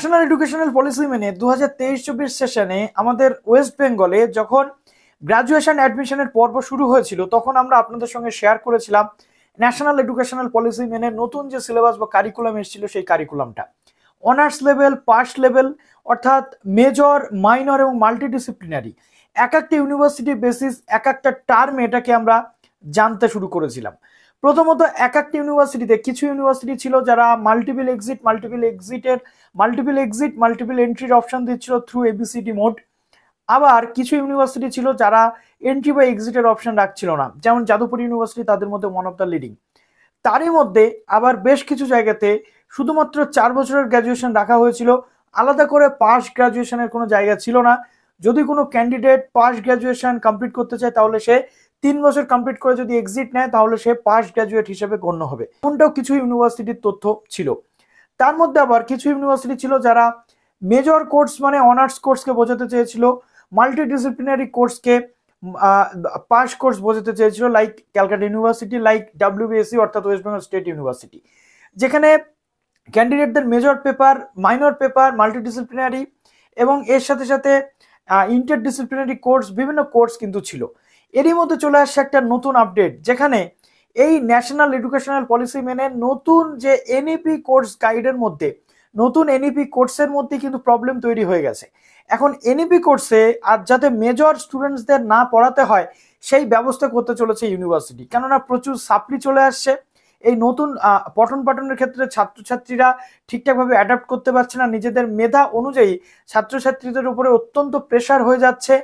National educational policy মেনে 2023-24 সেশনে আমাদের ওয়েস্ট বেঙ্গলে যখন গ্রাজুয়েশন অ্যাডমিশনের পর্ব শুরু হয়েছিল তখন আমরা আপনাদের সঙ্গে শেয়ার করেছিলাম ন্যাশনাল এডুকেশনাল পলিসি মেনে নতুন যে সিলেবাস বা কারিকুলাম এসেছিল সেই কারিকুলামটা অনার্স লেভেল, পাস লেভেল অর্থাৎ মেজর, মাইনর এবং মাল্টিডিসিপ্লিনারি এক একটা ইউনিভার্সিটি বেসিস এক একটা টার্মে এটাকে আমরা জানতে শুরু করেছিলাম। প্রথমত এক একটা ইউনিভার্সিটিতে কিছু ইউনিভার্সিটি ছিল যারা মাল্টিপল এক্সিট মাল্টিপল এন্ট্রির অপশন দিচ্ছিল থ্রু এবিসিডি মোড। আবার কিছু ইউনিভার্সিটি ছিল যারা এন্ট্রি বা এক্সিটের অপশন রাখছিল না, যেমন যাদবপুর ইউনিভার্সিটি তাদের মধ্যে ওয়ান অফ দ্য লিডিং। তারই মধ্যে আবার বেশ কিছু জায়গাতে শুধুমাত্র 4 বছরের গ্র্যাজুয়েশন রাখা হয়েছিল, আলাদা করে পাস গ্র্যাজুয়েশনের কোনো জায়গা ছিল না। যদি কোনো ক্যান্ডিডেট পাস গ্র্যাজুয়েশন কমপ্লিট করতে চায় তাহলে সে 3 বছর কমপ্লিট করে যদি এক্সিট নেয় তাহলে সে পাস গ্র্যাজুয়েট হিসেবে গণ্য হবে। কোনটাও কিছু ইউনিভার্সিটির তথ্য ছিল। তার মধ্যে আবার কিছু ইউনিভার্সিটি ছিল যারা মেজর কোর্স মানে অনার্স কোর্সকে বোঝাতে চেয়েছিল, মাল্টিডিসিপ্লিনারি কোর্সকে পাস কোর্স বোঝাতে চেয়েছিল, like Calcutta University, like WBSE অর্থাৎ ওয়েস্ট বেঙ্গল স্টেট ইউনিভার্সিটি, যেখানে ক্যান্ডিডেটদের major paper, minor paper, multidisciplinary এবং এর সাথে সাথে ইন্টারডিসিপ্লিনারি কোর্স, বিভিন্ন কোর্স কিন্তু ছিল। এরই মধ্যে চলে আসছে একটা নতুন আপডেট, যেখানে এই ন্যাশনাল এডুকেশনাল পলিসি মেনে নতুন যে এনইপি কোর্স গাইডের মধ্যে, নতুন এনইপি কোর্সের মধ্যে কিন্তু প্রবলেম তৈরি হয়ে গেছে। এখন এনইপি কোর্সে আর যাতে মেজর স্টুডেন্টসদের না পড়াতে হয় সেই ব্যবস্থা করতে চলেছে ইউনিভার্সিটি, কেননা প্রচুর সাপ্লি চলে আসছে। এই নতুন পঠন পাঠনের ক্ষেত্রে ছাত্রছাত্রীরা ঠিকঠাকভাবে অ্যাডাপ্ট করতে পারছে না, নিজেদের মেধা অনুযায়ী ছাত্রছাত্রীদের উপরে অত্যন্ত প্রেশার হয়ে যাচ্ছে।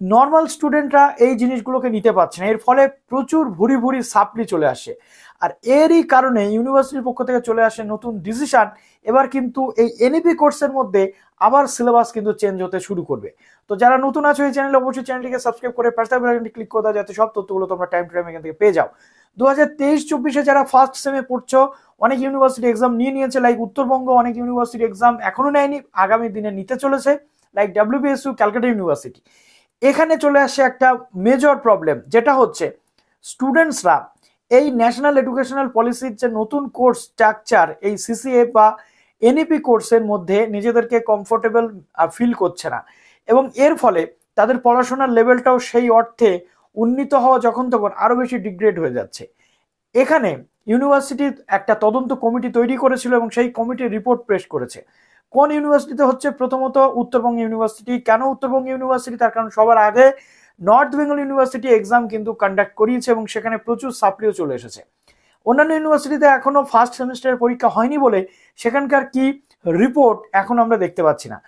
নর্মাল স্টুডেন্টরা এই জিনিসগুলোকে নিতে পারছে না, এর ফলে প্রচুর ভুরি ভুরি সাপ্লি চলে আসে। আর এরই কারণে ইউনিভার্সিটির পক্ষ থেকে চলে আসে নতুন ডিসিশন। এবার কিন্তু এই এনইপি কোর্সের মধ্যে আবার সিলেবাস কিন্তু চেঞ্জ হতে শুরু করবে। তো যারা নতুন আছো এই চ্যানেলে অবশ্যই চ্যানেলটিকে সাবস্ক্রাইব করে পাশে থাকা বেল আইকনটি ক্লিক করে দাও, যাতে সব তথ্যগুলো তোমরা টাইম টু টাইম এখান থেকে পেয়ে যাও। 2023-24 যারা ফার্স্ট সেমে পড়ছো, অনেক ইউনিভার্সিটি এক্সাম নিয়ে নিয়েছে, লাইক উত্তরবঙ্গ অনেক ইউনিভার্সিটি এক্সাম এখনো নেয়নি, আগামী দিনে নিতে চলেছে, লাইক WBSU, ক্যালকাটা ইউনিভার্সিটি। এখানে চলে আসে একটা মেজর প্রবলেম, যেটা হচ্ছে স্টুডেন্টসরা এই ন্যাশনাল এডুকেশনাল পলিসির যে নতুন কোর্স স্ট্রাকচার, এই সিসিএ বা এনইপি কোর্সের মধ্যে নিজেদেরকে কমফোর্টেবল ফিল করছে না, এবং এর ফলে তাদের পড়াশোনার লেভেলটাও সেই অর্থে উন্নীত হওয়া যখন তখন আরো বেশি ডিগ্রেড হয়ে যাচ্ছে। এখানে ইউনিভার্সিটি একটা তদন্ত কমিটি তৈরি করেছিল এবং সেই কমিটির রিপোর্ট পেশ করেছে। কোন ইউনিভার্সিটিতে হচ্ছে? প্রথমত উত্তরবঙ্গ ইউনিভার্সিটি। কেন উত্তরবঙ্গ ইউনিভার্সিটি? তার কারণ সবার আগে নর্থ বেঙ্গল ইউনিভার্সিটি এক্সাম কিন্তু কন্ডাক্ট করিয়েছে এবং সেখানে প্রচুর সাপ্লিও চলে এসেছে। অন্যান্য ইউনিভার্সিটিতে এখনো ফার্স্ট সেমিস্টারের পরীক্ষা হয়নি বলে সেখানকার কি রিপোর্ট এখন আমরা দেখতে পাচ্ছি না।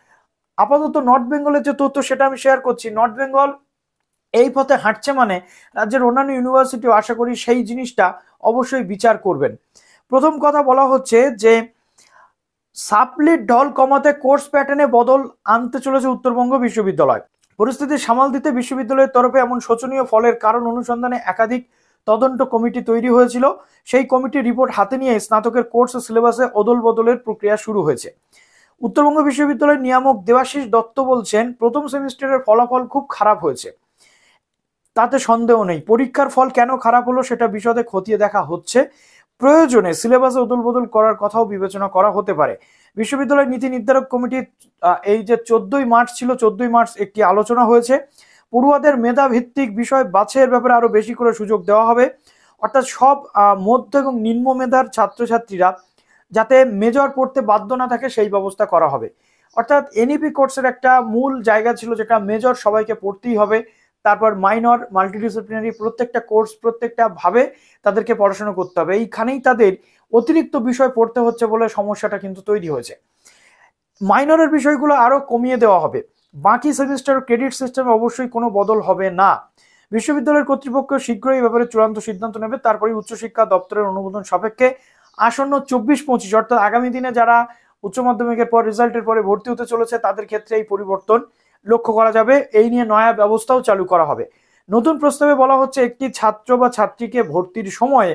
আপাতত নর্থ বেঙ্গলের যে তথ্য সেটা আমি শেয়ার করছি। নর্থ বেঙ্গল এই পথে হাঁটছে মানে রাজ্যের অন্যান্য ইউনিভার্সিটিও আশা করি সেই জিনিসটা অবশ্যই বিচার করবেন। প্রথম কথা বলা হচ্ছে যে সাপ্লির ঢল কমাতে কোর্স প্যাটার্নে বদল আনতে চলেছে উত্তরবঙ্গ বিশ্ববিদ্যালয়। পরিস্থিতি সামাল দিতে বিশ্ববিদ্যালয়ের তরফে এমন শোচনীয় ফলের কারণ অনুসন্ধানে একাধিক তদন্ত কমিটি তৈরি হয়েছিল। সেই কমিটির রিপোর্ট হাতে নিয়ে স্নাতকের কোর্স সিলেবাসে অদল বদলের প্রক্রিয়া শুরু হয়েছে। উত্তরবঙ্গ বিশ্ববিদ্যালয়ের নিয়ামক দেবাশিস দত্ত বলছেন, প্রথম সেমিস্টারের ফলাফল খুব খারাপ হয়েছে, তাতে সন্দেহ নেই। পরীক্ষার ফল কেন খারাপ হলো সেটা বিশদে খতিয়ে দেখা হচ্ছে। প্রয়োজনে সিলেবাসে অদল বদল করার কথাও বিবেচনা করা হতে পারে। বিশ্ববিদ্যালয় নীতি নির্ধারক কমিটির এই যে 14ই মার্চ ছিল, 14ই মার্চ একটি আলোচনা হয়েছে। পড়ুয়াদের মেধা ভিত্তিক বিষয় বাছাইয়ের ব্যাপারে আরো বেশি করে সুযোগ দেওয়া হবে, অর্থাৎ সব মধ্য এবং নিম্ন মেধার ছাত্রছাত্রীরা যাতে মেজর পড়তে বাধ্য না থাকে সেই ব্যবস্থা করা হবে। অর্থাৎ এনইপি কোর্সের একটা মূল জায়গা ছিল যেটা মেজর সবাইকে পড়তেই হবে, তারপর মাইনর, মাল্টিডিসিপ্লিনারি প্রত্যেকটা কোর্স প্রত্যেকটা ভাবে তাদেরকে পড়াশোনা করতে হবে। এইখানেই তাদের অতিরিক্ত বিষয় পড়তে হচ্ছে বলে সমস্যাটা কিন্তু তৈরি হয়েছে। মাইনরের বিষয়গুলো আরো কমিয়ে দেওয়া হবে। বাকি সেমিস্টার ক্রেডিট সিস্টেমে অবশ্যই কোনো বদল হবে না। বিশ্ববিদ্যালয়ের কর্তৃপক্ষ শীঘ্রই এই ব্যাপারে চূড়ান্ত সিদ্ধান্ত নেবে। তারপরে উচ্চশিক্ষা দপ্তরের অনুমোদন সাপেক্ষে আসন্ন 24-25 অর্থাৎ আগামী দিনে যারা উচ্চ মাধ্যমিকের পর রেজাল্টের পরে ভর্তি হতে চলেছে তাদের ক্ষেত্রে এই পরিবর্তন লক্ষ্য করা যাবে। এই নিয়ে নয়া ব্যবস্থাও চালু করা হবে। নতুন প্রস্তাবে বলা হচ্ছে, একটি ছাত্র বা ছাত্রীকে ভর্তির সময়ে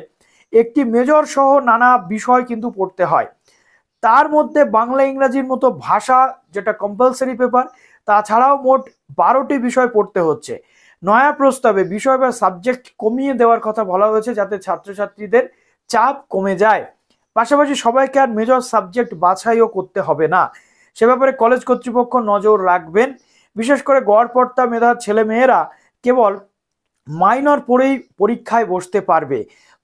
একটি মেজর সহ নানা বিষয় কিন্তু পড়তে হয়। তার মধ্যে বাংলা ইংরাজির মতো ভাষা যেটা কম্পালসারি পেপার, তাছাড়াও মোট 12টি বিষয় পড়তে হচ্ছে। নয়া প্রস্তাবে বিষয় বা সাবজেক্ট কমিয়ে দেওয়ার কথা বলা হয়েছে যাতে ছাত্রছাত্রীদের চাপ কমে যায়। পাশাপাশি সবাইকে আর মেজর সাবজেক্ট বাছাইও করতে হবে না। সে ব্যাপারে কলেজ কর্তৃপক্ষ নজর রাখবেন। বিশেষ করে গড়পড়তা মেধার ছেলে মেয়েরা কেবল মাইনর পড়েই পরীক্ষায় বসতে পারবে।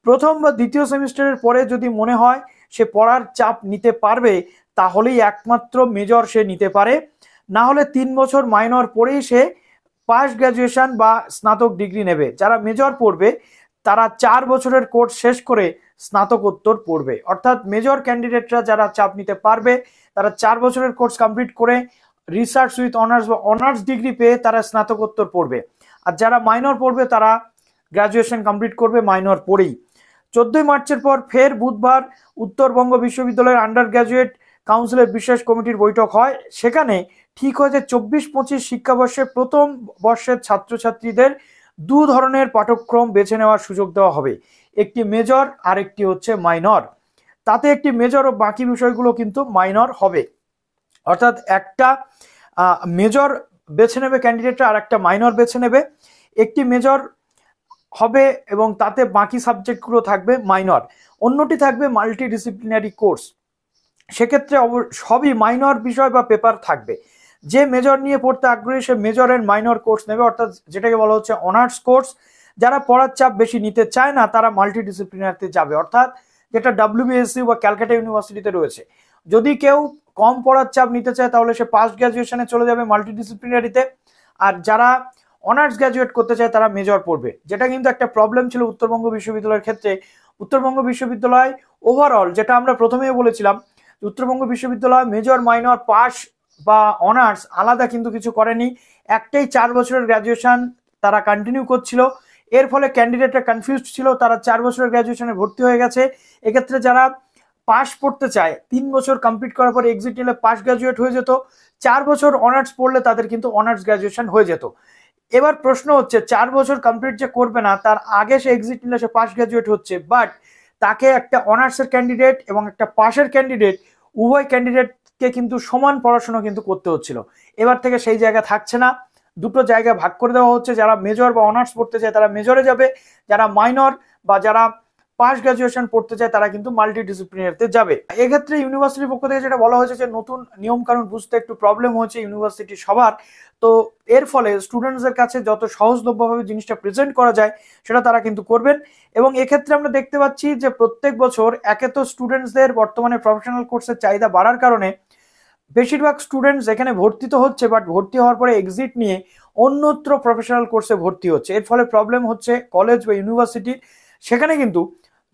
প্রথম বা দ্বিতীয় সেমিস্টারের পরে যদি মনে হয় সে পড়ার চাপ নিতে পারবে, তাহলেই একমাত্র মেজর সে নিতে পারে। না হলে 3 বছর মাইনর পড়েই সে পোস্ট গ্রাজুয়েশন বা স্নাতক ডিগ্রি নেবে। যারা মেজর পড়বে তারা 4 বছরের কোর্স শেষ করে স্নাতকোত্তর পড়বে। অর্থাৎ মেজর ক্যান্ডিডেটরা যারা চাপ নিতে পারবে তারা 4 বছরের কোর্স কমপ্লিট করে রিসার্চ উইথ অনার্স বা অনার্স ডিগ্রি পেয়ে তারা স্নাতকোত্তর পড়বে। আর যারা মাইনর পড়বে তারা গ্রাজুয়েশন কমপ্লিট করবে মাইনর পড়েই। 14 মার্চের পর ফের বুধবার উত্তরবঙ্গ বিশ্ববিদ্যালয়ের আন্ডার গ্র্যাজুয়েট কাউন্সিলের বিশেষ কমিটির বৈঠক হয়। সেখানে ঠিক হয়েছে 24-25 শিক্ষাবর্ষে প্রথম বর্ষের ছাত্রছাত্রীদের 2 ধরনের পাঠ্যক্রম বেছে নেওয়ার সুযোগ দেওয়া হবে, একটি মেজর আর একটি হচ্ছে মাইনর। তাতে একটি মেজর ও বাকি বিষয়গুলো কিন্তু মাইনর হবে। অর্থাৎ একটা মেজর বেছে নেবে ক্যান্ডিডেটরা আর একটা মাইনর বেছে নেবে। একটি মেজর হবে এবং তাতে বাকি সাবজেক্টগুলো থাকবে মাইনর, অন্যটি থাকবে মাল্টি ডিসিপ্লিনারি কোর্স। সেক্ষেত্রে সবই মাইনর বিষয় বা পেপার থাকবে। যে মেজর নিয়ে পড়তে আগ্রহী সে মেজরের মাইনর কোর্স নেবে, অর্থাৎ যেটাকে বলা হচ্ছে অনার্স কোর্স। যারা পড়ার চাপ বেশি নিতে চায় না তারা মাল্টি ডিসিপ্লিনারিতে যাবে, অর্থাৎ যেটা WBSU বা ক্যালকাটা ইউনিভার্সিটিতে রয়েছে। যদি কেউ কম পড়ার চাপ নিতে চায় তাহলে সে পোস্ট গ্রাজুয়েশনে চলে যাবে মাল্টি ডিসিপ্লিনারিতে। আর যারা অনার্স গ্রাজুয়েট করতে চায় তারা মেজর পড়বে, যেটা কিন্তু একটা প্রবলেম ছিল উত্তরবঙ্গ বিশ্ববিদ্যালয়ের ক্ষেত্রে। উত্তরবঙ্গ বিশ্ববিদ্যালয় ওভারঅল, যেটা আমরা প্রথমেই বলেছিলাম, উত্তরবঙ্গ বিশ্ববিদ্যালয় মেজর মাইনর পাস বা অনার্স আলাদা কিন্তু কিছু করেনি, একটাই 4 বছরের গ্রাজুয়েশন তারা কন্টিনিউ করছিল। এর ফলে ক্যান্ডিডেটরা কনফিউজড ছিল, তারা 4 বছরের গ্রাজুয়েশনে ভর্তি হয়ে গেছে। এক্ষেত্রে যারা পাস পড়তে চায় 3 বছর কমপ্লিট করার পর এক্সিট নিলে পাস গ্রাজুয়েট হয়ে যেত, 4 বছর অনার্স পড়লে তাদের কিন্তু অনার্স গ্রাজুয়েশন হয়ে যেত। এবার প্রশ্ন হচ্ছে 4 বছর কমপ্লিট যে করবে না তার আগে সে এক্সিট নিলে সে পাস গ্রাজুয়েট হচ্ছে, বাট তাকে একটা অনার্সের ক্যান্ডিডেট এবং একটা পাশের ক্যান্ডিডেট উভয় ক্যান্ডিডেটকে কিন্তু সমান পড়াশোনা কিন্তু করতে হচ্ছিল। এবার থেকে সেই জায়গা থাকছে না, দুটো জায়গা ভাগ করে দেওয়া হচ্ছে। যারা মেজর বা অনার্স পড়তে চায় তারা মেজরে যাবে, যারা মাইনর বা যারা পাস গ্রাজুয়েশন পড়তে চায় তারা কিন্তু মাল্টি ডিসিপ্লিনারিতে যাবে। এক্ষেত্রে ইউনিভার্সিটির পক্ষ থেকে যেটা বলা হয়েছে যে নতুন নিয়ম কানুন বুঝতে একটু প্রবলেম হচ্ছে ইউনিভার্সিটি সবার, তো এর ফলে স্টুডেন্টসদের কাছে যত সহজলভ্যভাবে জিনিসটা প্রেজেন্ট করা যায় সেটা তারা কিন্তু করবেন। এবং এক্ষেত্রে আমরা দেখতে পাচ্ছি যে প্রত্যেক বছর একে তো স্টুডেন্টসদের বর্তমানে প্রফেশনাল কোর্সের চাহিদা বাড়ার কারণে বেশিরভাগ স্টুডেন্টস এখানে ভর্তি তো হচ্ছে, বাট ভর্তি হওয়ার পরে এক্সিট নিয়ে অন্যত্র প্রফেশনাল কোর্সে ভর্তি হচ্ছে। এর ফলে প্রবলেম হচ্ছে কলেজ বা ইউনিভার্সিটির, সেখানে কিন্তু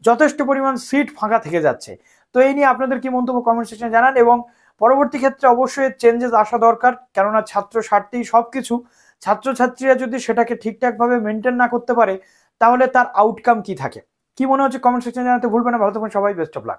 যথেষ্ট পরিমাণ সিট ফাঁকা থেকে যাচ্ছে। তো এই নিয়ে আপনাদের কি মন্তব্য কমেন্ট সেকশনে জানান, এবং পরবর্তী ক্ষেত্রে অবশ্যই চেঞ্জেস আসা দরকার, কেননা ছাত্র স্বার্থেই সবকিছু। ছাত্রছাত্রীরা যদি সেটাকে ঠিকঠাকভাবে মেনটেন না করতে পারে তাহলে তার আউটকাম কি থাকে, কি মনে হচ্ছে কমেন্ট সেকশনে জানাতে ভুলবেন না। ভালো থাকবেন সবাই, বেস্ট অফ লাক।